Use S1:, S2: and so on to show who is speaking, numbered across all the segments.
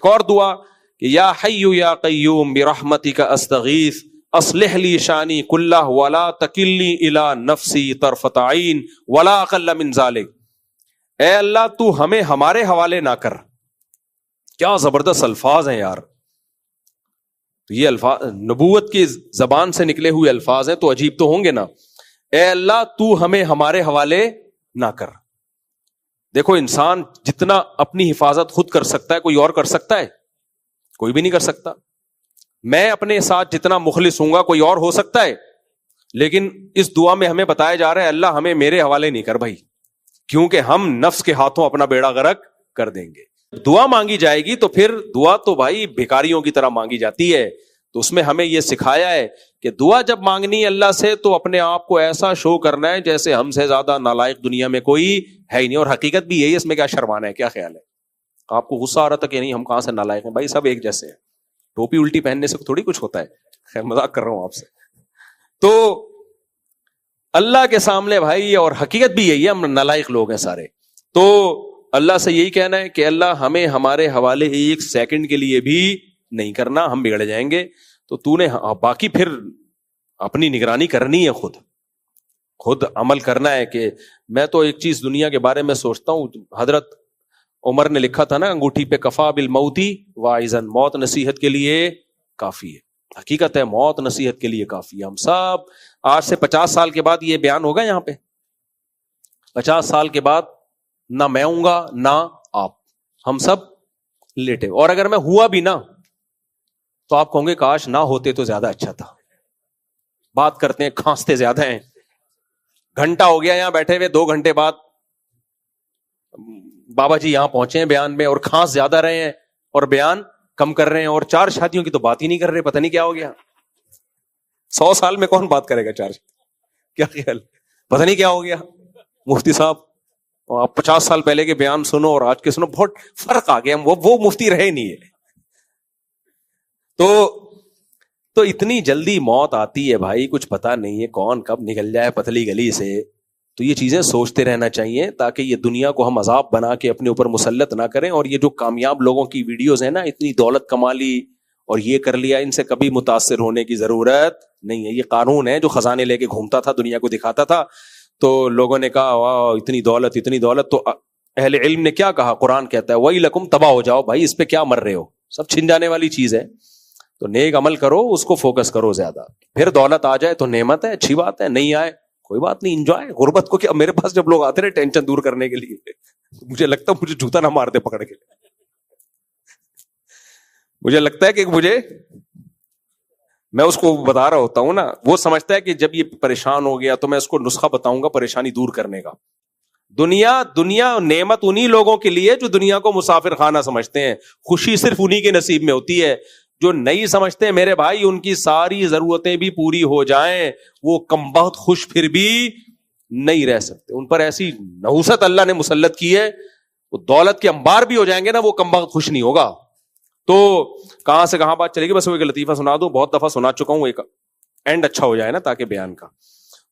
S1: ایک اور دعا کہ یا حی یا قیوم برحمتک استغیث اصلح لی شانی کلہ ولا تکلنی الی نفسی طرفۃ عین ولا اقل من ذلک. اے اللہ تو ہمیں ہمارے حوالے نہ کر. کیا زبردست الفاظ ہیں یار. یہ الفاظ نبوت کی زبان سے نکلے ہوئے الفاظ ہیں تو عجیب تو ہوں گے نا. اے اللہ تو ہمیں ہمارے حوالے نہ کر. دیکھو انسان جتنا اپنی حفاظت خود کر سکتا ہے کوئی اور کر سکتا ہے؟ کوئی بھی نہیں کر سکتا. میں اپنے ساتھ جتنا مخلص ہوں گا کوئی اور ہو سکتا ہے؟ لیکن اس دعا میں ہمیں بتایا جا رہا ہے اللہ ہمیں میرے حوالے نہیں کر بھائی, کیونکہ ہم نفس کے ہاتھوں اپنا بیڑا غرق کر دیں گے. دعا مانگی جائے گی تو پھر دعا تو بھائی بھکاریوں کی طرح مانگی جاتی ہے. تو اس میں ہمیں یہ سکھایا ہے کہ دعا جب مانگنی ہے اللہ سے تو اپنے آپ کو ایسا شو کرنا ہے جیسے ہم سے زیادہ نالائق دنیا میں کوئی ہے ہی نہیں. اور حقیقت بھی یہی ہے, اس میں کیا شرمانا ہے؟ کیا خیال ہے؟ آپ کو غصہ آ رہا تھا کہ نہیں ہم کہاں سے نالائق ہیں؟ بھائی سب ایک جیسے ہیں. ٹوپی الٹی پہننے سے تھوڑی کچھ ہوتا ہے. خیر مذاق کر رہا ہوں آپ سے. تو اللہ کے سامنے بھائی, اور حقیقت بھی یہی ہے, ہم نالائق لوگ ہیں سارے. تو اللہ سے یہی کہنا ہے کہ اللہ ہمیں ہمارے حوالے ایک سیکنڈ کے لیے بھی نہیں کرنا, ہم بگڑ جائیں گے. تو تو نے باقی پھر اپنی نگرانی کرنی ہے, خود عمل کرنا ہے. کہ میں تو ایک چیز دنیا کے بارے میں سوچتا ہوں, حضرت عمر نے لکھا تھا نا انگوٹھی پہ کفا بالموتی واعظن, موت نصیحت کے لیے کافی ہے. حقیقت ہے موت نصیحت کے لیے کافی ہے. ہم سب آج سے 50 سال کے بعد یہ بیان ہوگا یہاں پہ, 50 سال کے بعد نہ میں ہوں گا نہ آپ, ہم سب لیٹے. اور اگر میں ہوا بھی نا تو آپ کہوں گے کاش نہ ہوتے تو زیادہ اچھا تھا. بات کرتے ہیں کھانستے زیادہ ہیں. گھنٹہ ہو گیا یہاں بیٹھے ہوئے, 2 گھنٹے بعد بابا جی یہاں پہنچے ہیں بیان میں, اور کھانس زیادہ رہے ہیں اور بیان کم کر رہے ہیں. اور 4 شادیوں کی تو بات ہی نہیں کر رہے, پتہ نہیں کیا ہو گیا. 100 سال میں کون بات کرے گا 4؟ کیا خیال؟ پتہ نہیں کیا ہو گیا. مفتی صاحب آپ 50 سال پہلے کے بیان سنو اور آج کے سنو, بہت فرق آ گیا. وہ مفتی رہے نہیں ہے. تو اتنی جلدی موت آتی ہے بھائی, کچھ پتا نہیں ہے کون کب نکل جائے پتلی گلی سے. تو یہ چیزیں سوچتے رہنا چاہیے تاکہ یہ دنیا کو ہم عذاب بنا کے اپنے اوپر مسلط نہ کریں. اور یہ جو کامیاب لوگوں کی ویڈیوز ہیں نا, اتنی دولت کما لی اور یہ کر لیا, ان سے کبھی متاثر ہونے کی ضرورت نہیں ہے. یہ قارون ہے جو خزانے لے کے گھومتا تھا, دنیا کو دکھاتا تھا. تو لوگوں نے کہا واہ اتنی دولت اتنی دولت. تو اہل علم نے کیا کہا؟ قرآن کہتا ہے وَإِلَكُمْ لکم, تباہ ہو جاؤ بھائی, اس پہ کیا مر رہے ہو, سب چھن جانے والی چیز ہے. تو نیک عمل کرو, اس کو فوکس کرو زیادہ. پھر دولت آ جائے تو نعمت ہے, اچھی بات ہے, نہیں آئے کوئی بات نہیں, انجوائے. غربت کو کیا, میرے پاس جب لوگ آتے رہے ٹینشن دور کرنے کے لیے, مجھے لگتا ہے مجھے جوتا نہ مار دے پکڑ کے. مجھے لگتا ہے کہ میں اس کو بتا رہا ہوتا ہوں نا, وہ سمجھتا ہے کہ جب یہ پریشان ہو گیا تو میں اس کو نسخہ بتاؤں گا پریشانی دور کرنے کا. دنیا نعمت انہی لوگوں کے لیے جو دنیا کو مسافر خانہ سمجھتے ہیں. خوشی صرف انہی کے نصیب میں ہوتی ہے. جو نہیں سمجھتے میرے بھائی, ان کی ساری ضرورتیں بھی پوری ہو جائیں وہ کم بخت خوش پھر بھی نہیں رہ سکتے. ان پر ایسی نحوست اللہ نے مسلط کی ہے, وہ دولت کے انبار بھی ہو جائیں گے نا, وہ کم بخت خوش نہیں ہوگا. تو کہاں سے کہاں بات چلے گی. بس وہ ایک لطیفہ سنا دوں, بہت دفعہ سنا چکا ہوں, ایک اینڈ اچھا ہو جائے نا تاکہ بیان کا.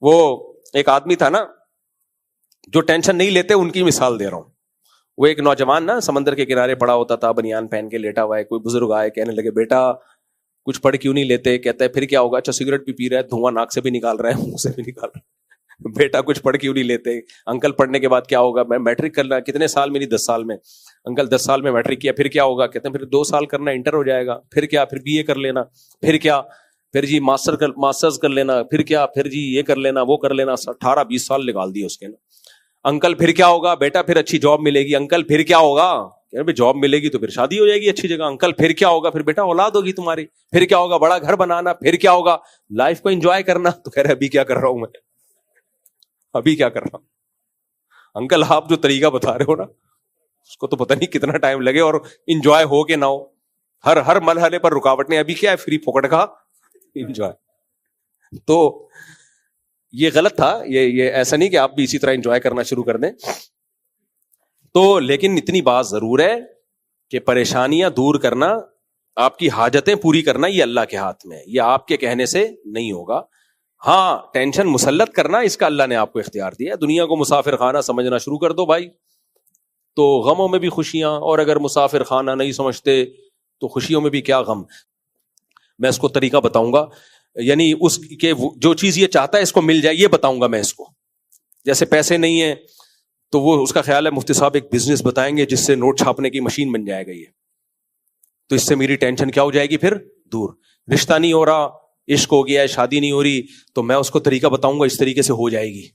S1: وہ ایک آدمی تھا نا جو ٹینشن نہیں لیتے, ان کی مثال دے رہا ہوں. وہ ایک نوجوان نا سمندر کے کنارے پڑا ہوتا تھا, بنیان پہن کے لیٹا ہوا ہے. کوئی بزرگ آئے, کہنے لگے بیٹا کچھ پڑھ کیوں نہیں لیتے؟ کہتا ہے پھر کیا ہوگا؟ اچھا سگریٹ بھی پی رہا ہے, دھواں ناک سے بھی نکال رہا ہے, منہ سے بھی نکال رہا ہے, بیٹا کچھ پڑھ کیوں نہیں لیتے؟ انکل پڑھنے کے بعد کیا ہوگا؟ میں میٹرک کرنا. کتنے سال میں؟ 10 سال میں. انکل 10 سال میں میٹرک کیا, پھر کیا ہوگا؟ کہتے ہیں پھر 2 سال کرنا, انٹر ہو جائے گا. پھر کیا؟ پھر BA کر لینا. پھر کیا؟ پھر جی ماسٹرز کر لینا. پھر کیا؟ پھر جی یہ کر لینا وہ کر لینا. 18-20 سال نکال دیے اس کے نا. انکل پھر کیا ہوگا؟ بیٹا پھر اچھی جاب ملے گی. انکل پھر کیا ہوگا؟ جاب ملے گی تو پھر شادی ہو جائے گی اچھی جگہ. انکل پھر کیا ہوگا؟ پھر بیٹا اولاد ہوگی تمہاری. پھر کیا ہوگا؟ بڑا گھر بنانا. پھر کیا ہوگا؟ لائف کو انجوائے کرنا. تو کہہ رہے ابھی کیا کر رہا ہوں میں, ابھی کیا کر رہا ہوں. انکل آپ جو طریقہ بتا رہے ہو نا اس کو تو پتہ نہیں کتنا ٹائم لگے اور انجوائے ہو کہ نہ ہو. ہر مرحلے پر رکاوٹیں. ابھی کیا ہے؟ فری پھوکٹ کا انجوائے. تو یہ غلط تھا. یہ ایسا نہیں کہ آپ بھی اسی طرح انجوائے کرنا شروع کر دیں. تو لیکن اتنی بات ضرور ہے کہ پریشانیاں دور کرنا, آپ کی حاجتیں پوری کرنا, یہ اللہ کے ہاتھ میں ہے, یہ آپ کے کہنے سے نہیں ہوگا. ہاں ٹینشن مسلط کرنا اس کا اللہ نے آپ کو اختیار دیا. دنیا کو مسافر خانہ سمجھنا شروع کر دو بھائی, تو غموں میں بھی خوشیاں. اور اگر مسافر خانہ نہیں سمجھتے تو خوشیوں میں بھی کیا غم. میں اس کو طریقہ بتاؤں گا, یعنی اس کے جو چیز یہ چاہتا ہے اس کو مل جائے, یہ بتاؤں گا میں اس کو. جیسے پیسے نہیں ہیں تو وہ اس کا خیال ہے مفتی صاحب ایک بزنس بتائیں گے جس سے نوٹ چھاپنے کی مشین بن جائے گا, یہ تو اس سے میری ٹینشن کیا ہو جائے گی پھر دور. رشتہ نہیں ہو رہا, عشق ہو گیا ہے, شادی نہیں ہو رہی, تو میں اس کو طریقہ بتاؤں گا اس طریقے سے ہو جائے گی.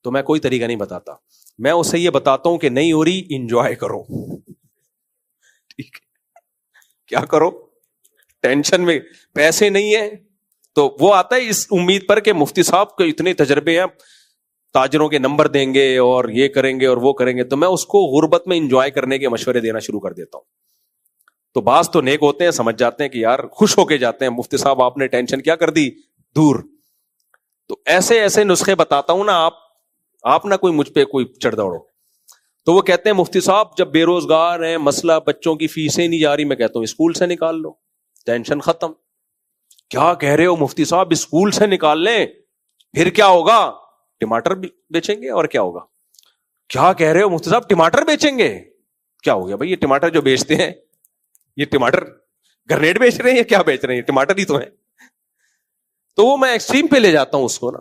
S1: تو میں کوئی طریقہ نہیں بتاتا, میں اسے یہ بتاتا ہوں کہ نہیں ہو رہی, انجوائے کرو. ٹھیک, کیا کرو, ٹینشن میں پیسے نہیں ہیں تو وہ آتا ہے اس امید پر کہ مفتی صاحب کے اتنے تجربے ہیں, تاجروں کے نمبر دیں گے اور یہ کریں گے اور وہ کریں گے, تو میں اس کو غربت میں انجوائے کرنے کے مشورے دینا شروع کر دیتا ہوں. تو بعض تو نیک ہوتے ہیں, سمجھ جاتے ہیں کہ یار خوش ہو کے جاتے ہیں, مفتی صاحب آپ نے ٹینشن کیا کر دی دور. تو ایسے ایسے نسخے بتاتا ہوں نا, آپ نہ کوئی مجھ پہ کوئی چڑھ دوڑو. تو وہ کہتے ہیں مفتی صاحب جب بے روزگار ہیں, مسئلہ بچوں کی فیسیں نہیں جا رہی, میں کہتا ہوں اسکول سے نکال لو, ٹینشن ختم. کیا کہہ رہے ہو مفتی صاحب, اسکول سے نکال لیں پھر کیا ہوگا, ٹماٹر بیچیں گے اور کیا ہوگا. کیا کہہ رہے ہو مفتی صاحب, ٹماٹر بیچیں گے, کیا ہو گیا بھائی, یہ ٹماٹر جو بیچتے ہیں یہ ٹماٹر گرنیڈ بیچ رہے ہیں یا کیا بیچ رہے ہیں, ٹماٹر ہی تو ہیں. تو وہ میں ایکسٹریم پہ لے جاتا ہوں اس کو نا,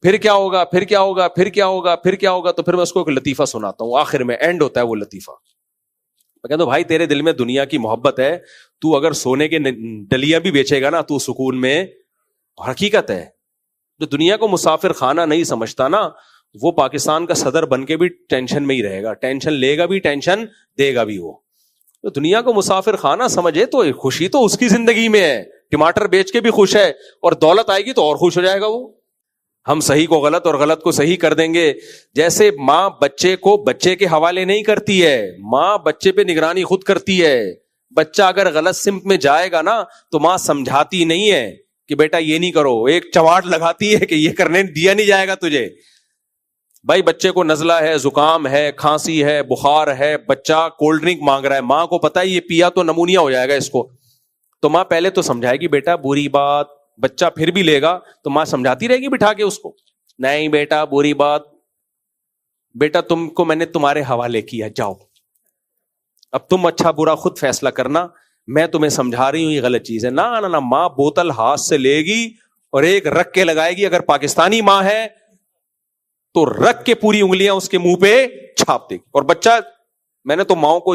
S1: پھر کیا ہوگا, پھر کیا ہوگا, پھر کیا ہوگا, پھر کیا ہوگا. تو پھر میں اس کو ایک لطیفہ سناتا ہوں, آخر میں اینڈ ہوتا ہے وہ لطیفہ. میں کہتا ہوں بھائی تیرے دل میں دنیا کی محبت ہے, تو اگر سونے کے ڈلیاں بھی بیچے گا نا تو سکون میں. حقیقت ہے, جو دنیا کو مسافر خانہ نہیں سمجھتا نا, وہ پاکستان کا صدر بن کے بھی ٹینشن میں ہی رہے گا, ٹینشن لے گا بھی, ٹینشن دے گا بھی. وہ تو دنیا کو مسافر خانہ سمجھے تو خوشی تو اس کی زندگی میں ہے, ٹماٹر بیچ کے بھی خوش ہے, اور دولت آئے گی تو اور خوش ہو جائے گا وہ. ہم صحیح کو غلط اور غلط کو صحیح کر دیں گے. جیسے ماں بچے کو بچے کے حوالے نہیں کرتی ہے, ماں بچے پہ نگرانی خود کرتی ہے. بچہ اگر غلط سمت میں جائے گا نا تو ماں سمجھاتی نہیں ہے کہ بیٹا یہ نہیں کرو, ایک چواٹ لگاتی ہے کہ یہ کرنے دیا نہیں جائے گا تجھے. بھائی بچے کو نزلہ ہے, زکام ہے, کھانسی ہے, بخار ہے, بچہ کولڈ ڈرنک مانگ رہا ہے, ماں کو پتا ہے یہ پیا تو نمونیا ہو جائے گا اس کو, تو ماں پہلے تو سمجھائے گی بیٹا بری بات, بچہ پھر بھی لے گا تو ماں سمجھاتی رہے گی بٹھا کے اس کو, نہیں بیٹا بری بات, بیٹا تم کو میں نے تمہارے حوالے کیا, جاؤ اب تم اچھا برا خود فیصلہ کرنا, میں تمہیں سمجھا رہی ہوں یہ غلط چیز ہے. نہ ماں بوتل ہاتھ سے لے گی اور ایک رکھ کے لگائے گی, اگر پاکستانی ماں ہے تو رکھ کے پوری انگلیاں اس کے منہ پہ چھاپ دے گی. اور بچہ, میں نے تو ماؤں کو